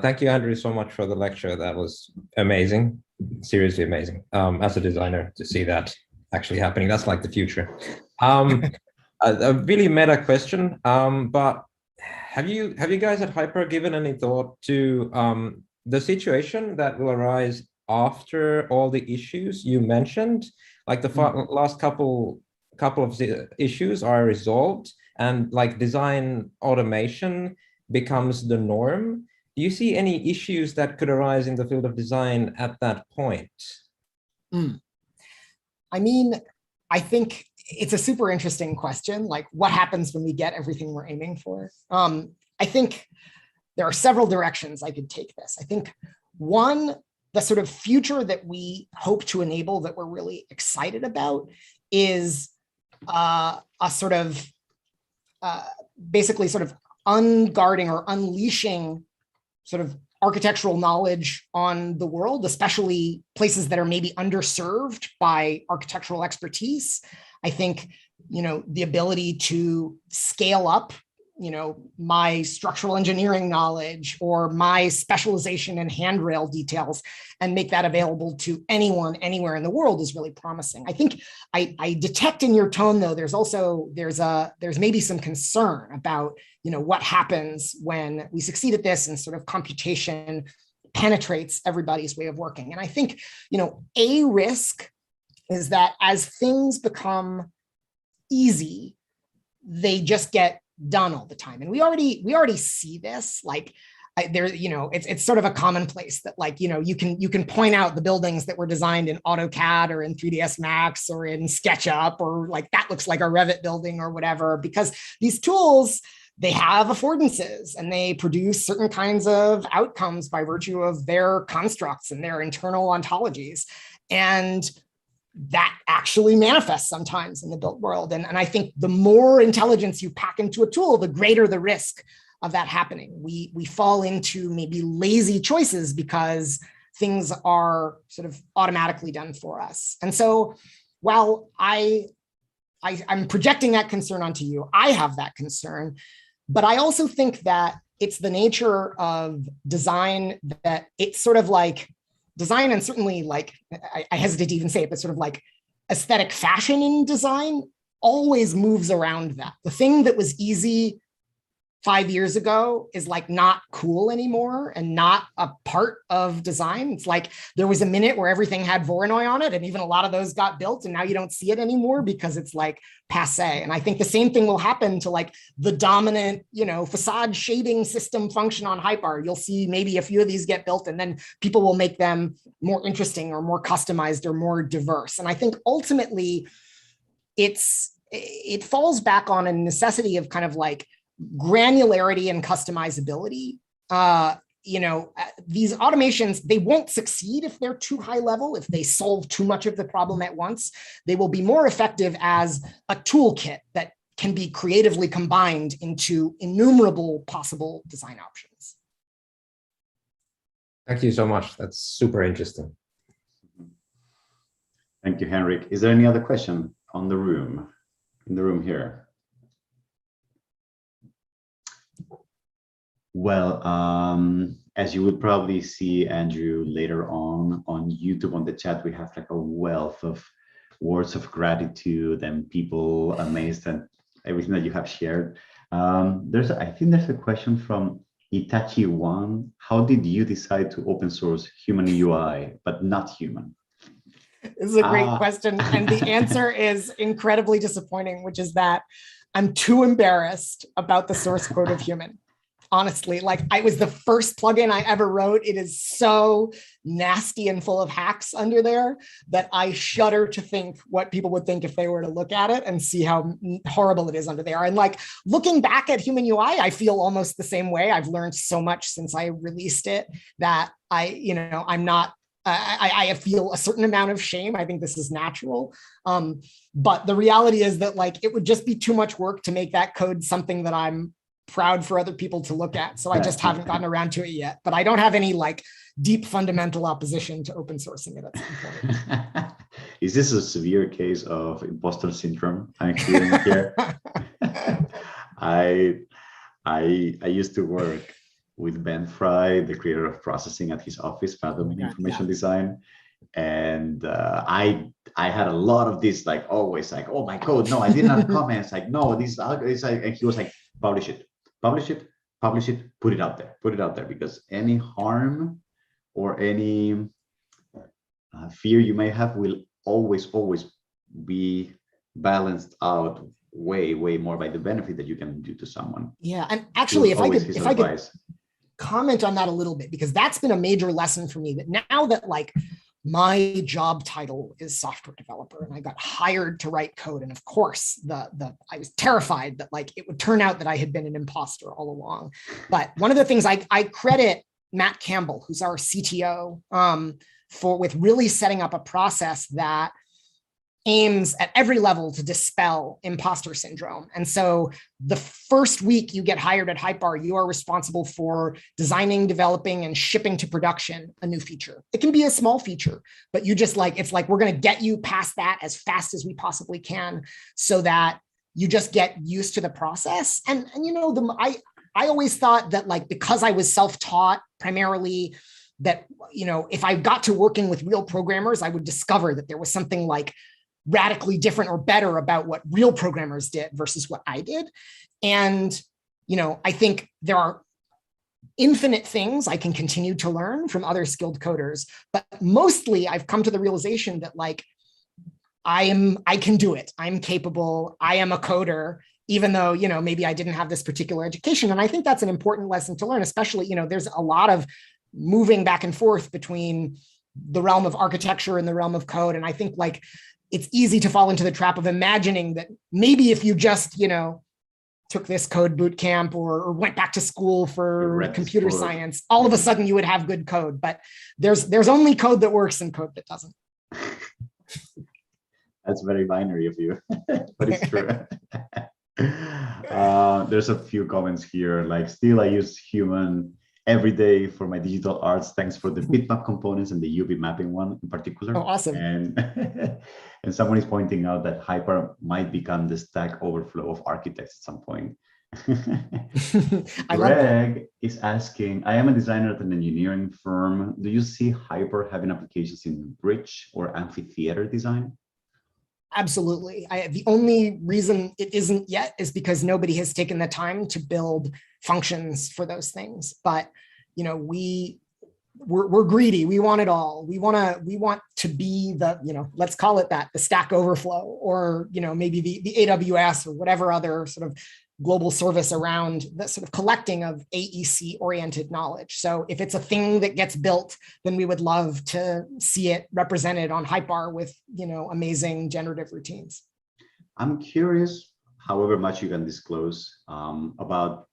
Thank you, Andrew, so much for the lecture. That was amazing, seriously amazing. As a designer, to see that actually happening, that's like the future. A really meta question, but have you guys at HypeR given any thought to the situation that will arise after all the issues you mentioned, like the last couple of issues are resolved, and like design automation becomes the norm? Do you see any issues that could arise in the field of design at that point? I mean, I think it's a super interesting question. Like, what happens when we get everything we're aiming for? I think there are several directions I could take this. I think one, the sort of future that we hope to enable that we're really excited about is a sort of basically sort of unguarding or unleashing sort of architectural knowledge on the world, especially places that are maybe underserved by architectural expertise. I think, the ability to scale up, my structural engineering knowledge or my specialization in handrail details and make that available to anyone, anywhere in the world is really promising. I think I detect in your tone, though, there's maybe some concern about, what happens when we succeed at this and sort of computation penetrates everybody's way of working. And I think, a risk is that as things become easy, they just get done all the time. And we already see this, like it's sort of a commonplace that like, you can point out the buildings that were designed in AutoCAD or in 3ds Max or in SketchUp, or like that looks like a Revit building or whatever, because these tools, they have affordances and they produce certain kinds of outcomes by virtue of their constructs and their internal ontologies. And that actually manifests sometimes in the built world. And I think the more intelligence you pack into a tool, the greater the risk of that happening. We fall into maybe lazy choices because things are sort of automatically done for us. And so while I I'm projecting that concern onto you. I have that concern, but I also think that it's the nature of design that it's sort of like design, and certainly like, I hesitate to even say it, but sort of like aesthetic fashion in design always moves around that. The thing that was easy 5 years ago is like not cool anymore and not a part of design. It's like there was a minute where everything had Voronoi on it, and even a lot of those got built, and now you don't see it anymore because it's like passe. And I think the same thing will happen to like the dominant, facade shading system function on Hypar. You'll see maybe a few of these get built, and then people will make them more interesting or more customized or more diverse. And I think ultimately it falls back on a necessity of kind of like granularity and customizability. These automations, they won't succeed if they're too high level, if they solve too much of the problem at once. They will be more effective as a toolkit that can be creatively combined into innumerable possible design options. Thank you so much. That's super interesting. Thank you, Henrik. Is there any other question in the room here? Well, as you would probably see, Andrew, later on YouTube, on the chat, we have like a wealth of words of gratitude and people amazed at everything that you have shared. I think there's a question from Itachi One. How did you decide to open source Human UI, but not Human? This is a great question. And the answer is incredibly disappointing, which is that I'm too embarrassed about the source code of Human. Honestly, like it was the first plugin I ever wrote. It is so nasty and full of hacks under there that I shudder to think what people would think if they were to look at it and see how horrible it is under there. And like looking back at Human UI, I feel almost the same way. I've learned so much since I released it that I feel a certain amount of shame. I think this is natural. But the reality is that like it would just be too much work to make that code something that I'm proud for other people to look at. So I just haven't gotten around to it yet, but I don't have any like deep fundamental opposition to open sourcing it at some point. Is this a severe case of imposter syndrome I'm experiencing here? I used to work with Ben Fry, the creator of processing at his office, Fathom in Information Design. And I had a lot of this, like always like, oh, my code, no, I didn't have comments, like, no, this is, and he was like, publish it, put it out there, because any harm or any fear you may have will always be balanced out way more by the benefit that you can do to someone. Yeah, and actually, if I could comment on that a little bit, because that's been a major lesson for me, that now that like my job title is software developer and I got hired to write code. And of course, I was terrified that like it would turn out that I had been an imposter all along. But one of the things I credit Matt Campbell, who's our CTO, with really setting up a process that aims at every level to dispel imposter syndrome. And so the first week you get hired at Hypar, you are responsible for designing, developing, and shipping to production a new feature. It can be a small feature, but you just like, it's like, we're going to get you past that as fast as we possibly can so that you just get used to the process. And I always thought that like, because I was self-taught primarily, that, if I got to working with real programmers, I would discover that there was something like radically different or better about what real programmers did versus what I did. And, I think there are infinite things I can continue to learn from other skilled coders, but mostly I've come to the realization that like, I can do it. I'm capable. I am a coder, even though, maybe I didn't have this particular education. And I think that's an important lesson to learn, especially, there's a lot of moving back and forth between the realm of architecture and the realm of code. And I think like, it's easy to fall into the trap of imagining that maybe if you just, took this code boot camp or went back to school for computer science, all of a sudden you would have good code. But there's only code that works and code that doesn't. That's very binary of you, but it's true. There's a few comments here, like still I use Human every day for my digital arts. Thanks for the bitmap components and the UV mapping one in particular. Oh, awesome. And, and someone is pointing out that Hyper might become the Stack Overflow of architects at some point. Greg is asking, I am a designer at an engineering firm. Do you see Hyper having applications in bridge or amphitheater design? Absolutely. The only reason it isn't yet is because nobody has taken the time to build functions for those things. But you know, we're greedy. We want it all. We want to be the, you know, let's call it that, the Stack Overflow, or you know, maybe the AWS or whatever other sort of global service around the sort of collecting of AEC oriented knowledge. So if it's a thing that gets built, then we would love to see it represented on Hyper with, you know, amazing generative routines. I'm curious, however much you can disclose, about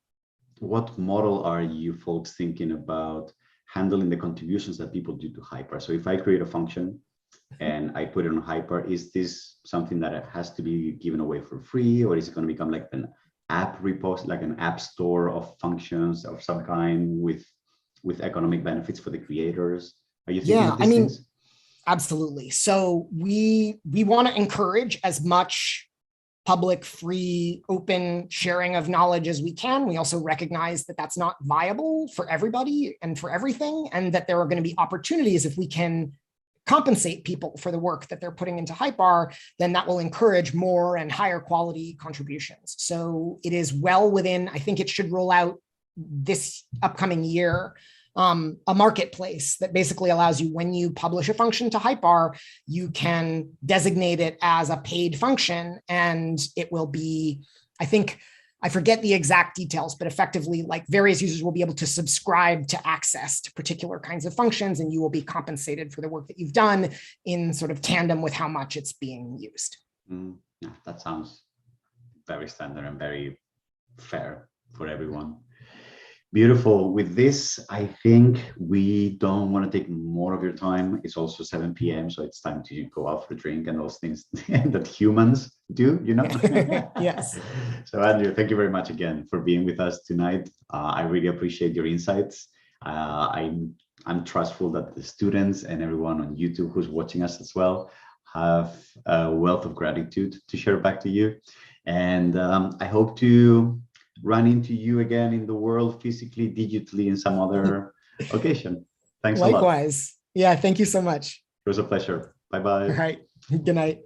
what model are you folks thinking about handling the contributions that people do to Hyper? So if I create a function and I put it on Hyper, is this something that has to be given away for free, or is it going to become like an app repost, like an app store of functions of some kind with economic benefits for the creators? Are you thinking of these things? Absolutely. So we want to encourage as much public, free, open sharing of knowledge as we can. We also recognize that that's not viable for everybody and for everything, and that there are going to be opportunities if we can compensate people for the work that they're putting into Hyper, then that will encourage more and higher quality contributions. So it is well within, I think it should roll out this upcoming year, a marketplace that basically allows you, when you publish a function to Hyper, you can designate it as a paid function, and it will be, I forget the exact details, but effectively, like, various users will be able to subscribe to access to particular kinds of functions, and you will be compensated for the work that you've done in sort of tandem with how much it's being used. Yeah, that sounds very standard and very fair for everyone. Beautiful. With this, I think we don't want to take more of your time. It's also 7 p.m., so it's time to go out for a drink and those things that humans do, you know? Yes. So Andrew, thank you very much again for being with us tonight. I really appreciate your insights. I'm trustful that the students and everyone on YouTube who's watching us as well have a wealth of gratitude to share back to you. And I hope to run into you again in the world, physically, digitally, in some other occasion. Thanks a lot. Likewise. Yeah, thank you so much. It was a pleasure. Bye-bye. All right. Good night.